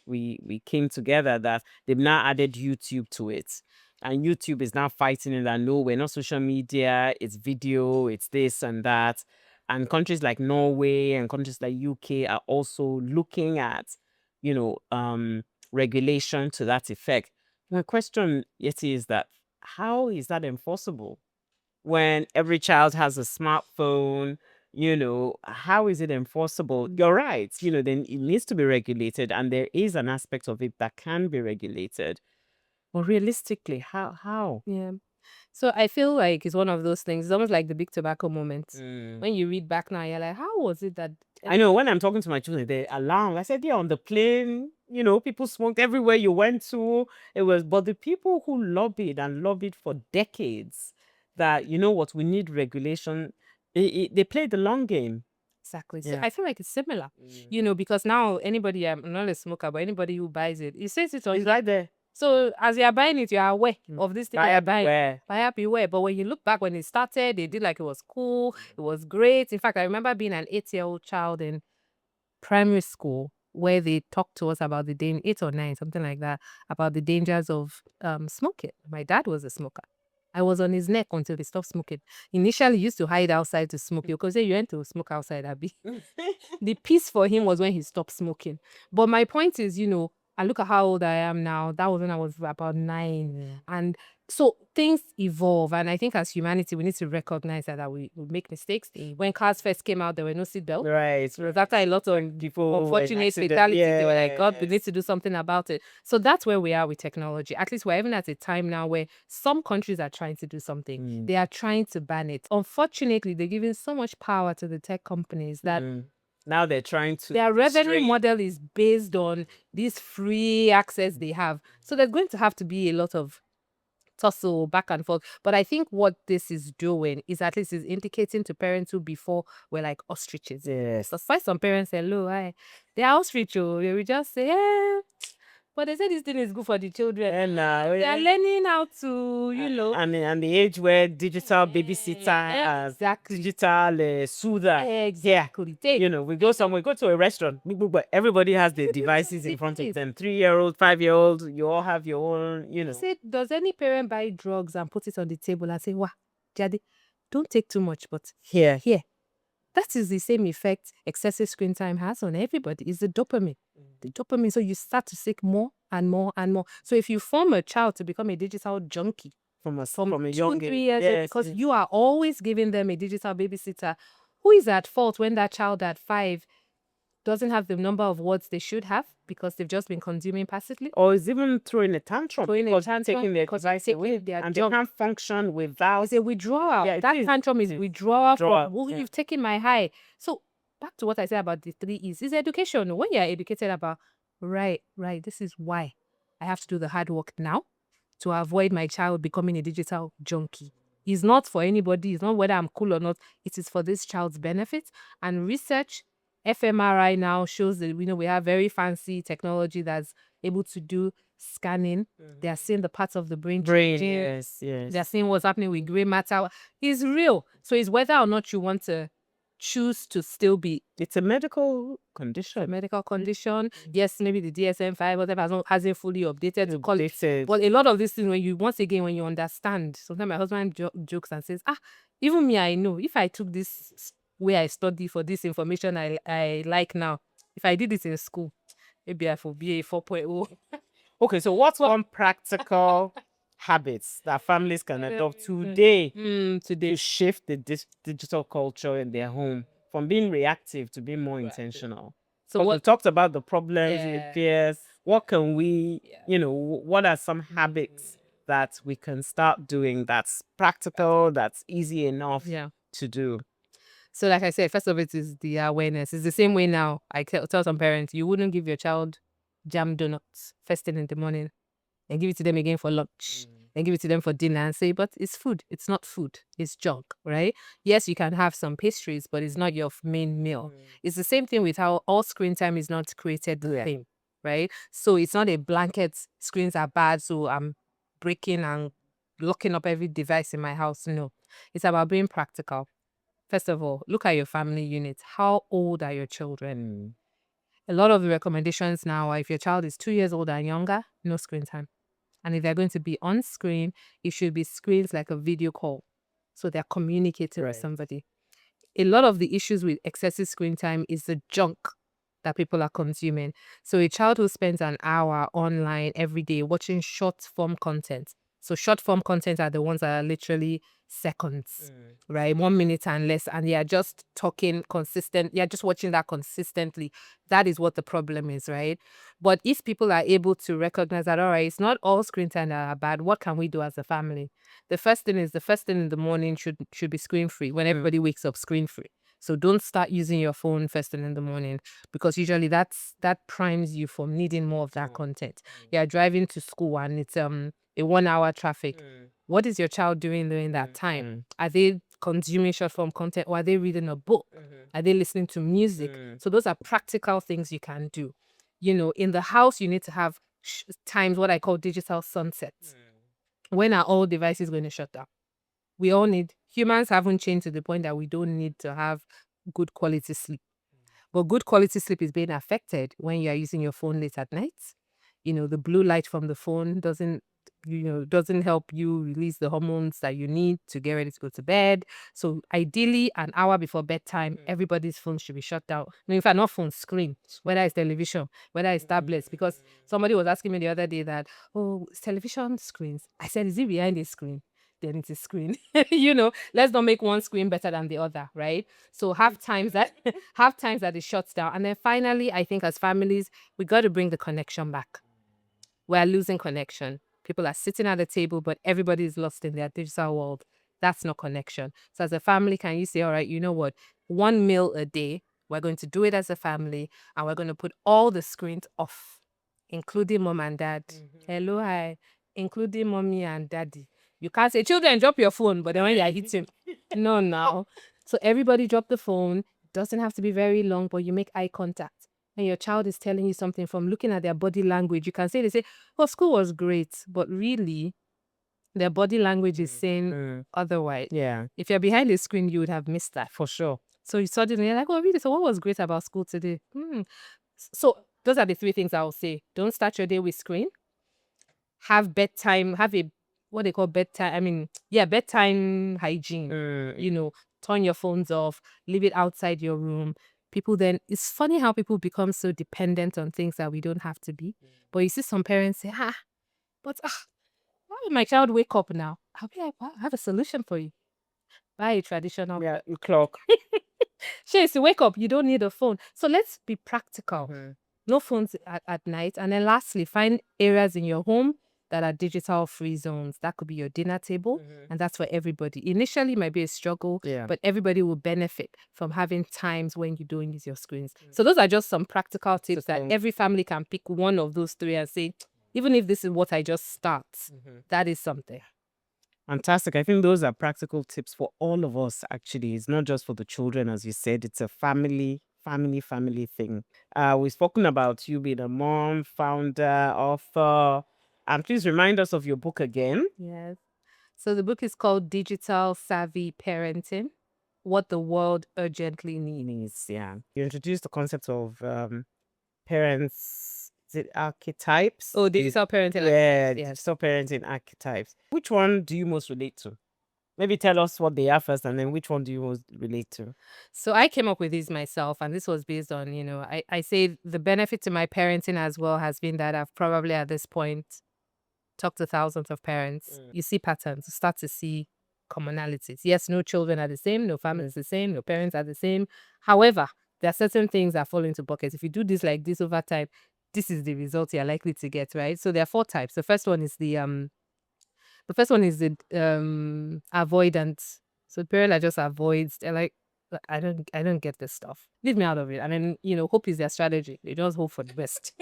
came together that they've now added YouTube to it. And YouTube is now fighting it that no, we're not social media, it's video, it's this and that. And countries like Norway and countries like UK are also looking at, regulation to that effect. My question, Yeti, is that how is that enforceable when every child has a smartphone? How is it enforceable? You're right. Then it needs to be regulated, and there is an aspect of it that can be regulated. But realistically, how? Yeah. So I feel like it's one of those things. It's almost like the big tobacco moment. When you read back now, you're like, how was it that I know when I'm talking to my children, they alarm. I said, yeah, on the plane, people smoked everywhere you went to. But the people who lobbied and lobbied for decades that, what, we need regulation, they play the long game. Exactly. So I feel like it's similar, because now anybody, I'm not a smoker, but anybody who buys it, it says it on It's right there. So as you're buying it, you are aware of this thing you're buying. Beware. Buyer beware. But when you look back when it started, they did like it was cool. It was great. In fact, I remember being an 8-year-old child in primary school where they talked to us about 8 or 9, something like that, about the dangers of smoking. My dad was a smoker. I was on his neck until he stopped smoking. Initially, he used to hide outside to smoke because you went to smoke outside, Abby. The peace for him was when he stopped smoking. But my point is, I look at how old I am now. That was when I was about 9. And so things evolve. And I think as humanity, we need to recognize that we make mistakes. When cars first came out, there were no seatbelts. Right. So after a lot of People unfortunate fatalities, they were like, God, we need to do something about it. So that's where we are with technology. At least we're even at a time now where some countries are trying to do something. They are trying to ban it. Unfortunately, they're giving so much power to the tech companies that now they're trying to their revenue model is based on this free access they have. So there's going to have to be a lot of tussle back and forth. But I think what this is doing is at least is indicating to parents who before were like ostriches. Yes. So why some parents say, "Hello, hi, they are ostrich." They will just say, "Yeah." But they say this thing is good for the children. And they are learning how to, and the age where digital babysitter, exactly, digital soother, exactly. We go somewhere, go to a restaurant, but everybody has their devices in front of them. 3-year-old, 5-year-old, you all have your own, Say, does any parent buy drugs and put it on the table and say, "Wah, Jadi, don't take too much, but here." That is the same effect excessive screen time has on everybody. It's the dopamine. The dopamine. So you start to seek more and more and more. So if you form a child to become a digital junkie from a 2, young 3 age, years, because you are always giving them a digital babysitter, who is at fault when that child at 5 doesn't have the number of words they should have because they've just been consuming passively? Or is even throwing a tantrum taking their device away, and they can't function without. It's a withdrawal. That tantrum is withdrawal from, you've taken my high. So back to what I said about the 3 E's. Is education. When you're educated about, right, this is why I have to do the hard work now to avoid my child becoming a digital junkie. It's not for anybody. It's not whether I'm cool or not. It is for this child's benefit. And research, fMRI now shows that we have very fancy technology that's able to do scanning. They are seeing the parts of the brain. Yes. They're seeing what's happening with gray matter. It's real. So it's whether or not you want to choose to still be. It's a medical condition. Yes, maybe the DSM-5 whatever hasn't fully updated to call it. But a lot of these things, when you understand. Sometimes my husband jokes and says, even me, I know if I took this way I study for this information I like now, if I did it in school, maybe I would be a 4.0. Okay, so what's one practical habits that families can adopt today to shift the digital culture in their home from being reactive to being more intentional? So we talked about the problems and fears. What can we, what are some habits that we can start doing that's practical, that's easy enough to do? So like I said, first of it is the awareness. It's the same way now. I tell some parents, you wouldn't give your child jam donuts first thing in the morning and give it to them again for lunch and give it to them for dinner and say, but it's food. It's not food. It's junk, right? Yes, you can have some pastries, but it's not your main meal. It's the same thing with how all screen time is not created the same, right? So it's not a blanket, screens are bad, so I'm breaking and locking up every device in my house. No, it's about being practical. First of all, look at your family unit. How old are your children? A lot of the recommendations now are if your child is 2 years old and younger, no screen time. And if they're going to be on screen, it should be screens like a video call. So they're communicating with somebody. A lot of the issues with excessive screen time is the junk that people are consuming. So a child who spends an hour online every day watching short form content. So short form content are the ones that are literally seconds, right? 1 minute and less. And they are just talking consistent. You're just watching that consistently. That is what the problem is, right? But if people are able to recognize that, all right, it's not all screen time that are bad. What can we do as a family? The first thing in the morning should be screen free. When everybody wakes up, screen free. So don't start using your phone first thing in the morning, because usually that primes you for needing more of that content. You're driving to school and it's a 1 hour traffic. What is your child doing during that time? Are they consuming short form content, or are they reading a book? Are they listening to music? So those are practical things you can do. In the house, you need to have times, what I call digital sunsets. When are all devices going to shut down? We all humans haven't changed to the point that we don't need to have good quality sleep. But good quality sleep is being affected when you are using your phone late at night. The blue light from the phone doesn't doesn't help you release the hormones that you need to get ready to go to bed. So ideally, an hour before bedtime, everybody's phone should be shut down. No, in fact, not phone, screen, whether it's television, whether it's tablets. Because somebody was asking me the other day that, oh, it's television screens. I said, is it behind the screen? Then it's a screen. Let's not make one screen better than the other, right? So have times that it shuts down. And then finally, I think as families, we got to bring the connection back. We're losing connection. People are sitting at the table, but everybody is lost in their digital world. That's not connection. So as a family, can you say, all right, you know what? 1 meal a day, we're going to do it as a family, and we're going to put all the screens off, including mom and dad. Hello, hi, including mommy and daddy. You can't say, children, drop your phone, but then when you're eating, no, now. So everybody drop the phone. It doesn't have to be very long, but you make eye contact. And your child is telling you something from looking at their body language. You can say, they say, oh, school was great, but really, their body language is saying otherwise. Yeah, If you're behind the screen, you would have missed that. for sure. So you suddenly, you're like, oh, really? So what was great about school today? So those are the 3 things I'll say. Don't start your day with screen. Have bedtime, have a, what they call bedtime, bedtime hygiene. Turn your phones off, leave it outside your room. People then, it's funny how people become so dependent on things that we don't have to be. But you see some parents say, but why would my child wake up now? I'll be like, I have a solution for you. Buy a traditional Clock. Chase, wake up. You don't need a phone. So let's be practical. No phones at night. And then lastly, find areas in your home that are digital free zones. That could be your dinner table. And that's for everybody. Initially, it might be a struggle, but everybody will benefit from having times when you don't use your screens. So those are just some practical tips that every family can pick one of those 3 and say, even if this is what I just start, that is something. Fantastic. I think those are practical tips for all of us, actually. It's not just for the children, as you said. It's a family thing. We've spoken about you being a mom, founder, author. And please remind us of your book again. Yes. So the book is called Digital Savvy Parenting, What the World Urgently Needs. Yeah. You introduced the concept of parents, is it archetypes? Oh, digital parenting. Yeah, Yes. digital parenting archetypes. Which one do you most relate to? Maybe tell us what they are first, and then which one do you most relate to? So I came up with these myself, and this was based on, I say the benefit to my parenting as well has been that I've probably at this point talked to thousands of parents. You see patterns, you start to see commonalities. Yes, no children are the same, no family is the same, no parents are the same. However, there are certain things that fall into buckets. If you do this like this over time, this is the result you're likely to get, right? So there are 4 types. The first one is the avoidance. So the parent that just avoids, they're like, I don't get this stuff. Leave me out of it. And then, hope is their strategy. They just hope for the best.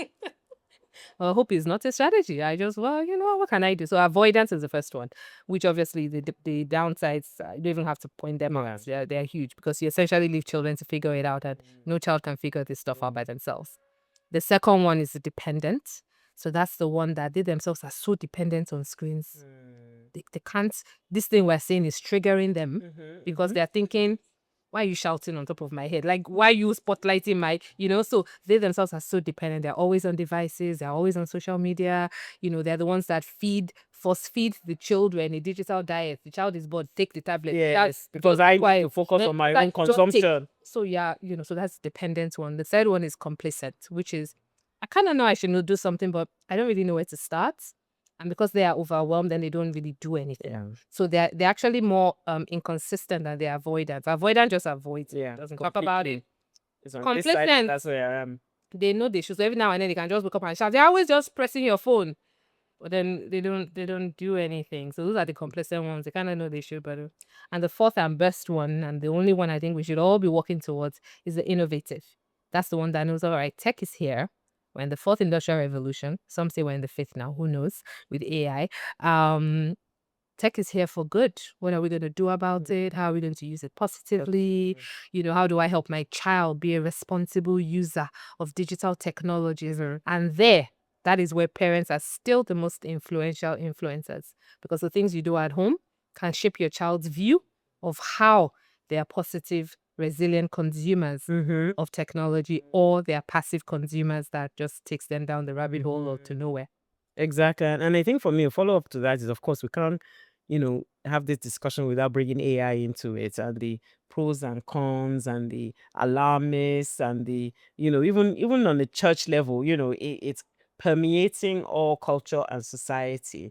Well, hope is not a strategy. I just, what can I do? So avoidance is the first one, which obviously the downsides, you don't even have to point them out. They're huge because you essentially leave children to figure it out, and no child can figure this stuff out by themselves. The second one is the dependent. So that's the one that they themselves are so dependent on screens. They can't, this thing we're saying is triggering them because they're thinking, why are you shouting on top of my head? Like, why are you spotlighting my, so they themselves are so dependent. They're always on devices. They're always on social media. They're the ones that force feed the children a digital diet. The child is bored, take the tablet. Yes, because I need to focus on my own consumption. So so that's the dependent one. The third one is complacent, which is, I kind of know I should do something, but I don't really know where to start. And because they are overwhelmed, then they don't really do anything. Yeah. So they're actually more inconsistent than their avoidance. Avoidance just avoids. Yeah. Doesn't talk about it. It's on this Complacent. side, that's where I am. They know they should. So every now and then they can just wake up and shout. They're always just pressing your phone, but then they don't do anything. So those are the complacent ones. They kind of know they should, but and the fourth and best one, and the only one I think we should all be working towards, is the innovative. That's the one that knows, all right, tech is here. We're in the 4th industrial revolution. Some say we're in the 5th now. Who knows? With AI. Tech is here for good. What are we going to do about it? How are we going to use it positively? How do I help my child be a responsible user of digital technologies? And that is where parents are still the most influential influencers, because the things you do at home can shape your child's view of how they are positive, resilient consumers of technology, or they are passive consumers that just takes them down the rabbit hole or to nowhere. Exactly. And I think for me, a follow up to that is, of course, we can't, have this discussion without bringing AI into it, and the pros and cons and the alarmists and the, even on the church level, it's permeating all culture and society.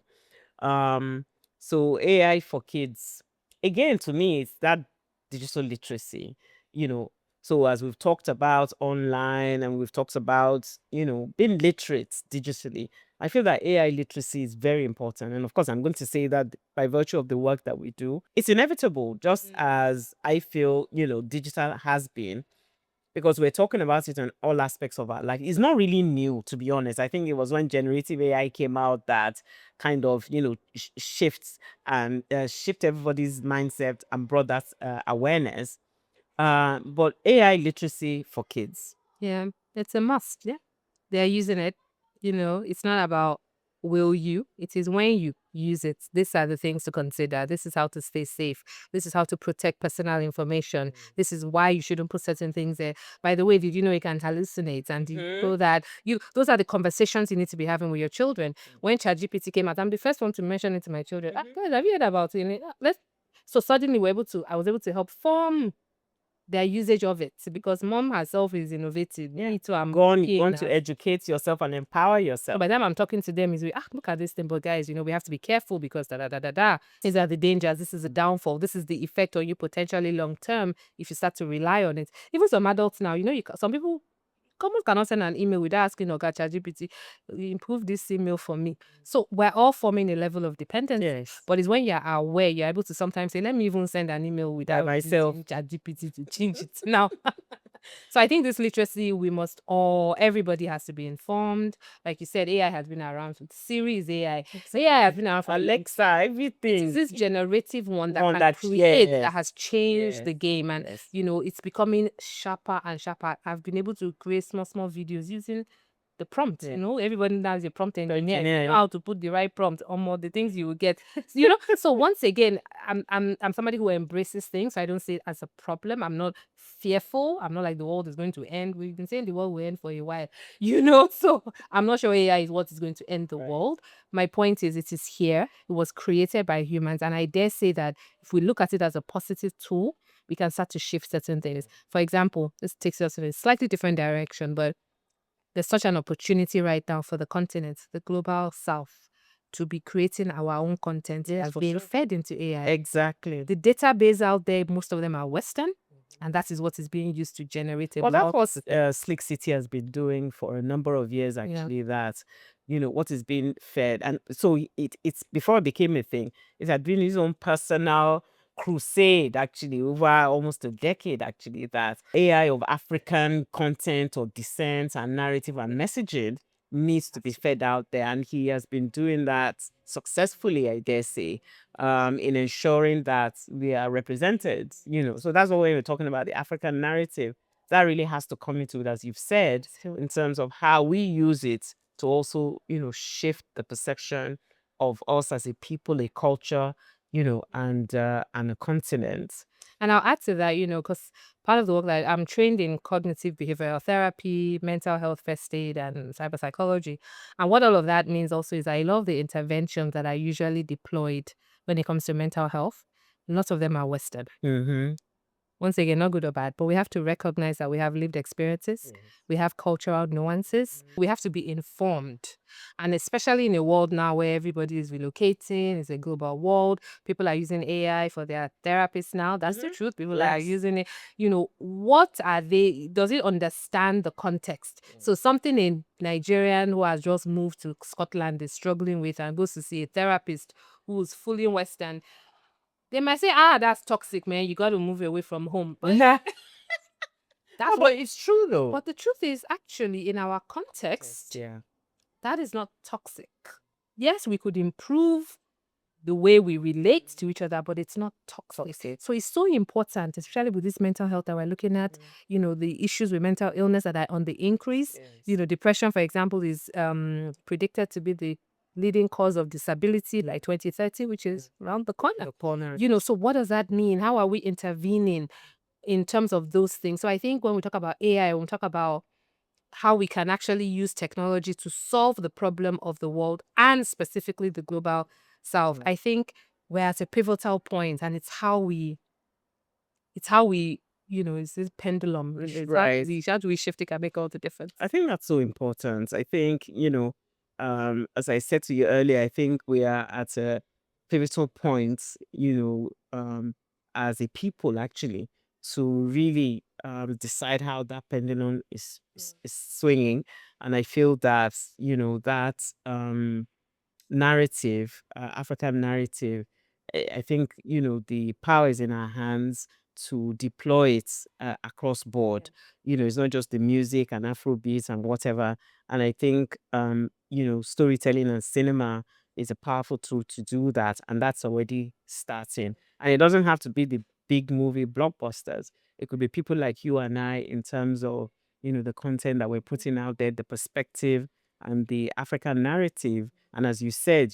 Um, so AI for kids, again, to me, it's that digital literacy, you know. So as we've talked about online and we've talked about, being literate digitally, I feel that AI literacy is very important. And of course, I'm going to say that by virtue of the work that we do, it's inevitable, just as I feel, digital has been, because we're talking about it in all aspects of our life. It's not really new, to be honest. I think it was when generative AI came out that kind of, shifts and shift everybody's mindset and brought that awareness. But AI literacy for kids. Yeah, it's a must. Yeah, they're using it. It's not about will you, it is when you use it. These are the things to consider. This is how to stay safe. This is how to protect personal information. This is why you shouldn't put certain things there. By the way, did you know it can hallucinate? And you know that those are the conversations you need to be having with your children. When ChatGPT came out, I'm the first one to mention it to my children. Guys, have you heard about it? So suddenly I was able to help form their usage of it, because mom herself is innovative. Me too, I'm Go on, you keen want to now. educate yourself and empower So yourself. by the time I'm talking to them, is look at this thing, but guys, we have to be careful because da da da da da. These are the dangers. This is the downfall. This is the effect on you potentially long term if you start to rely on it. Even some adults now, some people almost cannot send an email without asking Oga ChatGPT, improve this email for me. So we're all forming a level of dependence. Yes. But it's when you're aware, you're able to sometimes say, let me even send an email without myself. using ChatGPT to change it. Now, so I think this literacy, everybody has to be informed. Like you said, AI has been around with Siri is AI. So AI has been around for Alexa, everything. It's this generative one that One can that- create, yes, that has changed yes, the game. And yes. it's becoming sharper and sharper. I've been able to create small videos using the prompt. Yeah. Everybody now is a prompt engineer. engineer. You know how to put the right prompt on more the things you will get. So once again, I'm somebody who embraces things. So I don't see it as a problem. I'm not fearful. I'm not like the world is going to end. We've been saying the world will end for a while. So I'm not sure AI is what is going to end the world. My point is, it is here. It was created by humans, and I dare say that if we look at it as a positive tool, we can start to shift certain things. For example, this takes us in a slightly different direction, but there's such an opportunity right now for the continent, the global south, to be creating our own content as being fed into AI. Exactly. The database out there, most of them are Western, and that is what is being used to generate a Well, blog. that's what Slick City has been doing for a number of years, actually, that, what is being fed. And so it's before it became a thing, it had been his own personal crusade, actually, over almost a decade, actually, that AI of African content or descent and narrative and messaging needs to be fed out there. And he has been doing that successfully, I dare say, in ensuring that we are represented, So that's what we were talking about, the African narrative. That really has to come into it, as you've said, in terms of how we use it to also, shift the perception of us as a people, a culture, and a continent. And I'll add to that, because part of the work that I'm trained in cognitive behavioral therapy, mental health first aid, and cyberpsychology. And what all of that means also is I love the interventions that are usually deployed when it comes to mental health. Lots of them are Western. Mm-hmm. Once again, not good or bad, but we have to recognize that we have lived experiences, we have cultural nuances, we have to be informed. And especially in a world now where everybody is relocating, it's a global world, people are using AI for their therapists now. That's the truth. People are Yes. using it. What are they? Does it understand the context? So something in Nigerian who has just moved to Scotland is struggling with and goes to see a therapist who's fully Western. They might say, that's toxic, man. You got to move away from home. But that's but it's true, though. But the truth is, actually, in our context, that is not toxic. Yes, we could improve the way we relate to each other, but it's not toxic. So it's so important, especially with this mental health that we're looking at, the issues with mental illness that are on the increase. Depression, for example, is predicted to be the leading cause of disability like 2030, which is around the corner. So what does that mean? How are we intervening in terms of those things? So I think when we talk about AI, when we talk about how we can actually use technology to solve the problem of the world and specifically the global south. I think we're at a pivotal point, and it's how we, it's this pendulum. Right. How do we shift it can make all the difference. I think that's so important. I think, as I said to you earlier, I think we are at a pivotal point, as a people actually, to really decide how that pendulum is swinging. And I feel that, that narrative, African narrative, I think, the power is in our hands to deploy it across board. It's not just the music and Afrobeats and whatever. And I think, storytelling and cinema is a powerful tool to do that. And that's already starting. And it doesn't have to be the big movie blockbusters. It could be people like you and I in terms of, the content that we're putting out there, the perspective and the African narrative. And as you said,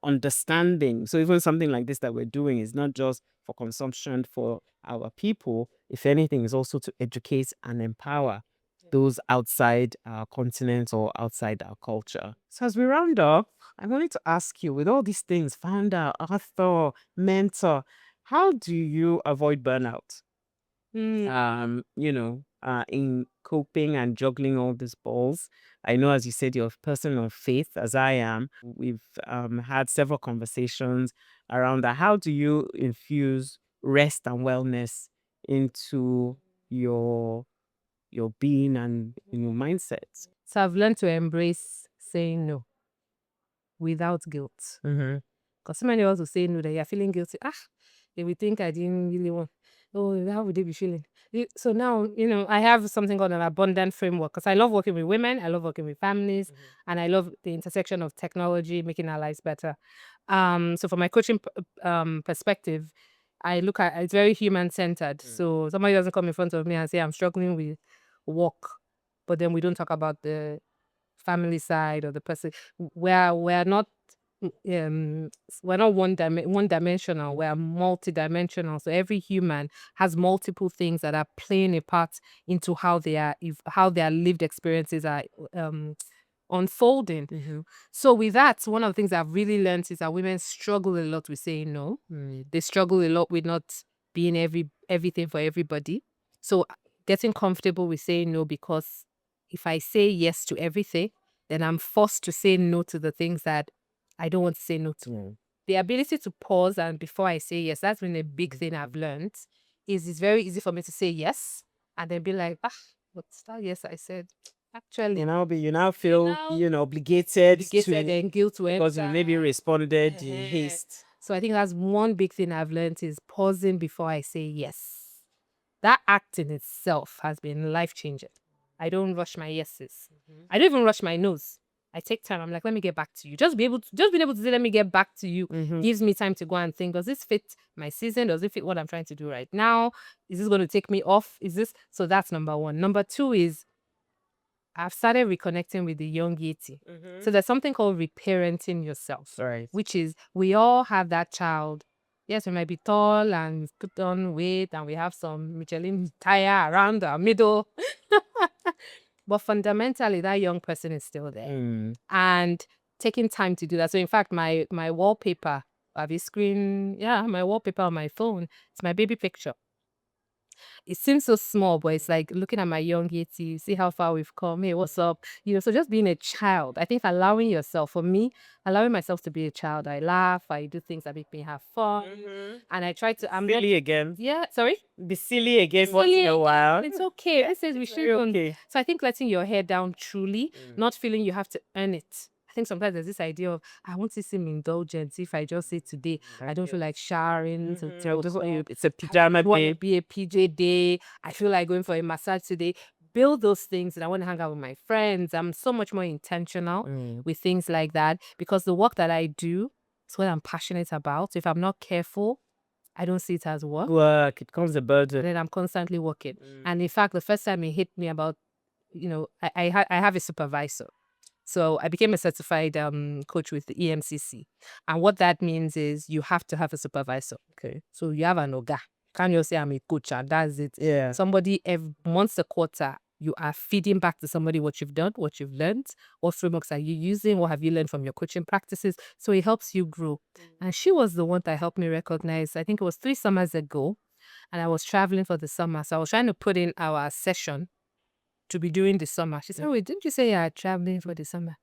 understanding. So even something like this that we're doing is not just for consumption for our people. If anything, is also to educate and empower those outside our continent or outside our culture. So as we round up, I wanted to ask you, with all these things, founder, author, mentor, how do you avoid burnout? In coping and juggling all these balls. I know, as you said, you're a person of faith, as I am. We've had several conversations around that. How do you infuse rest and wellness into your being and in your mindset? So I've learned to embrace saying no without guilt. Mm-hmm. Because so many of us will say no, that you're feeling guilty. They will think I didn't really want. Oh, how would they be feeling? So now, I have something called an abundant framework, because I love working with women, I love working with families, and I love the intersection of technology, making our lives better. So from my coaching perspective, I look at it's very human centered. So somebody doesn't come in front of me and say I'm struggling with work, but then we don't talk about the family side or the person. We're not we're not one dimensional, we're multidimensional. So every human has multiple things that are playing a part into how how their lived experiences are unfolding. So with that, one of the things I've really learned is that women struggle a lot with saying no. They struggle a lot with not being everything for everybody. So getting comfortable with saying no, because if I say yes to everything, then I'm forced to say no to the things that I don't want to say no to. The ability to pause and before I say yes, that's been a big thing I've learned. It's very easy for me to say yes and then be like, what's that yes I said? Actually, You now feel obligated to, and guilt because you maybe responded in haste. So I think that's one big thing I've learned, is pausing before I say yes. That act in itself has been life-changing. I don't rush my yeses. I don't even rush my no's. I take time. I'm like, let me get back to you. Just being able to say, let me get back to you, gives me time to go and think, does this fit my season? Does it fit what I'm trying to do right now? Is this going to take me off? So that's number one. Number two is, I've started reconnecting with the young Yeti. So there's something called reparenting yourself. Right. Which is, we all have that child. Yes, we might be tall and we've put on weight and we have some Michelin tire around our middle. But fundamentally, that young person is still there. And taking time to do that. So in fact, my wallpaper, my wallpaper on my phone, it's my baby picture. It seems so small, but it's like looking at my young Yeti, see how far we've come. Hey, what's up? So just being a child. I think allowing myself to be a child. I laugh, I do things that make me have fun. And I try to, I'm Silly again. Yeah, sorry? Be silly again once in a while. It's okay. I said we shouldn't. Okay. So I think letting your hair down truly, not feeling you have to earn it. I think sometimes there's this idea of, I want to seem indulgent. If I just say today, I don't feel like showering. It's a pajama day. Be a PJ day. I feel like going for a massage today. Build those things, and I want to hang out with my friends. I'm so much more intentional with things like that, because the work that I do is what I'm passionate about. So if I'm not careful, I don't see it as work. It becomes a burden. Then I'm constantly working. And in fact, the first time it hit me about, I have a supervisor. So I became a certified coach with the EMCC. And what that means is you have to have a supervisor. Okay. So you have an oga. Can't just say I'm a coach and that's it. Yeah. Somebody once a quarter, You are feeding back to somebody what you've done, what you've learned, what frameworks are you using, what have you learned from your coaching practices. So it helps you grow. And she was the one that helped me recognize, I think it was 3 summers ago, and I was traveling for the summer. So I was trying to put in our session to be during the summer. She said, wait, didn't you say you are traveling for the summer?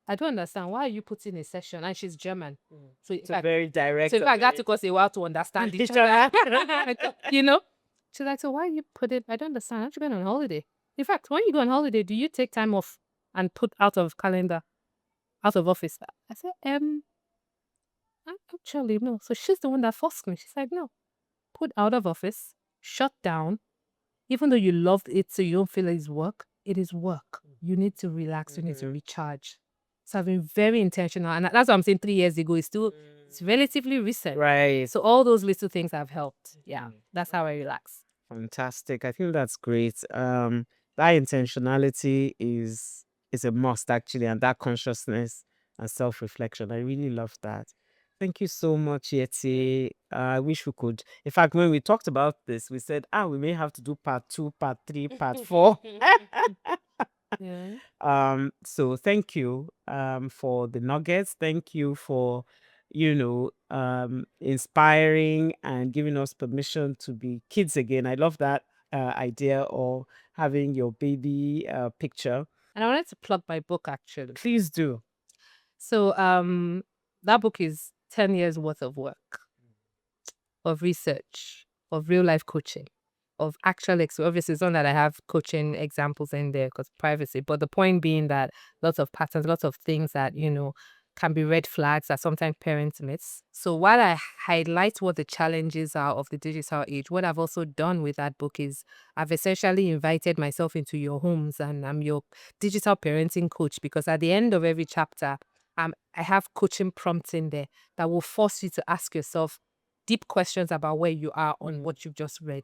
I don't understand. Why are you putting a session? And she's German. So in fact, very direct. so in fact, that took us a while to understand each other. You know? She's like, so why you put it? I don't understand. Aren't you going on holiday? In fact, when you go on holiday, do you take time off and put out of calendar, out of office? I said, actually, no. So she's the one that forced me. She's like, no, put out of office, shut down. Even though you loved it, so you don't feel it's work, it is work. You need to relax. You need to recharge. So I've been very intentional. And that's what I'm saying 3 years ago. It's relatively recent. Right. So all those little things have helped. Yeah. That's how I relax. Fantastic. I think that's great. That intentionality is a must actually, and that consciousness and self-reflection. I really love that. Thank you so much, Yetty. I wish we could. In fact, when we talked about this, we said, we may have to do part 2, part 3, part 4. Yeah. So thank you for the nuggets. Thank you for inspiring and giving us permission to be kids again. I love that idea of having your baby picture. And I wanted to plug my book actually. Please do. So that book is 10 years worth of work, of research, of real life coaching, of actual obviously it's not that I have coaching examples in there because privacy, but the point being that lots of patterns, lots of things that can be red flags that sometimes parents miss. So while I highlight what the challenges are of the digital age, what I've also done with that book is I've essentially invited myself into your homes and I'm your digital parenting coach, because at the end of every chapter, I have coaching prompts in there that will force you to ask yourself deep questions about where you are on what you've just read,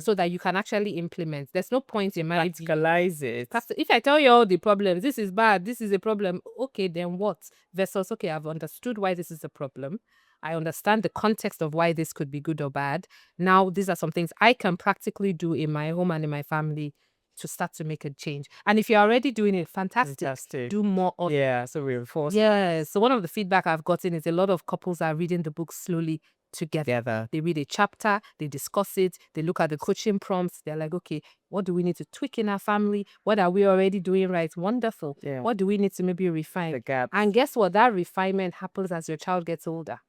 so that you can actually implement. There's no point in my practicalize it. If I tell you all the problems, this is bad, this is a problem, okay, then what? Versus, okay, I've understood why this is a problem. I understand the context of why this could be good or bad. Now, these are some things I can practically do in my home and in my family to start to make a change. And if you're already doing it, fantastic. Do more of it. So reinforce. Yeah. So one of the feedback I've gotten is a lot of couples are reading the book slowly together. They read a chapter, they discuss it, they look at the coaching prompts. They're like, okay, what do we need to tweak in our family? What are we already doing right? Wonderful. Yeah. What do we need to maybe refine? The gap. And guess what? That refinement happens as your child gets older.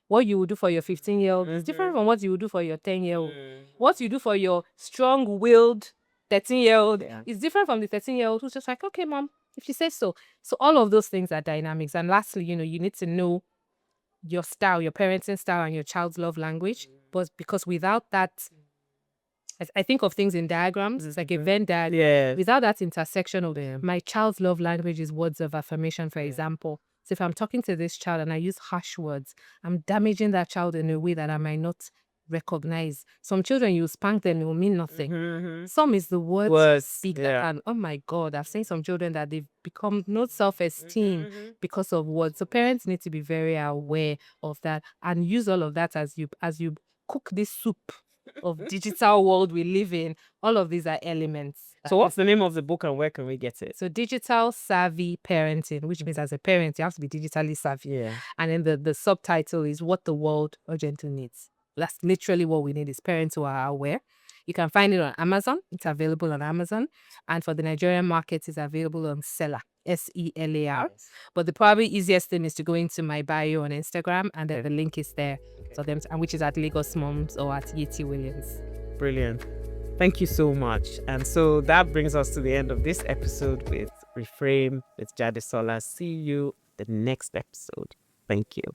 What you will do for your 15-year-old is different from what you will do for your 10-year-old. What you do for your strong-willed 13-year-old is different from the 13-year-old who's just like, okay, mom, if you say so. So all of those things are dynamics. And lastly, you need to know your style, your parenting style, and your child's love language. But because without that, I think of things in diagrams. It's like a Venn diagram. Yeah. Without that intersection of my child's love language is words of affirmation, for example. So if I'm talking to this child and I use harsh words, I'm damaging that child in a way that I might not recognize. Some children, you spank them, it will mean nothing. Some is the words speak that, and oh my God, I've seen some children that they've become no self-esteem because of words. So parents need to be very aware of that and use all of that as you cook this soup of digital world we live in. All of these are elements. So what's the name of the book and where can we get it? So Digital Savvy Parenting, which means as a parent, you have to be digitally savvy. Yeah. And then the subtitle is What the World Urgently Needs. That's literally what we need, is parents who are aware. You can find it on Amazon. It's available on Amazon. And for the Nigerian market, it's available on Selar, SELAR. But the probably easiest thing is to go into my bio on Instagram, and then the link is there for them, and which is at LagosMums or at Yetty Williams. Brilliant. Thank you so much. And so that brings us to the end of this episode with Reframe with Jadesola. See you the next episode. Thank you.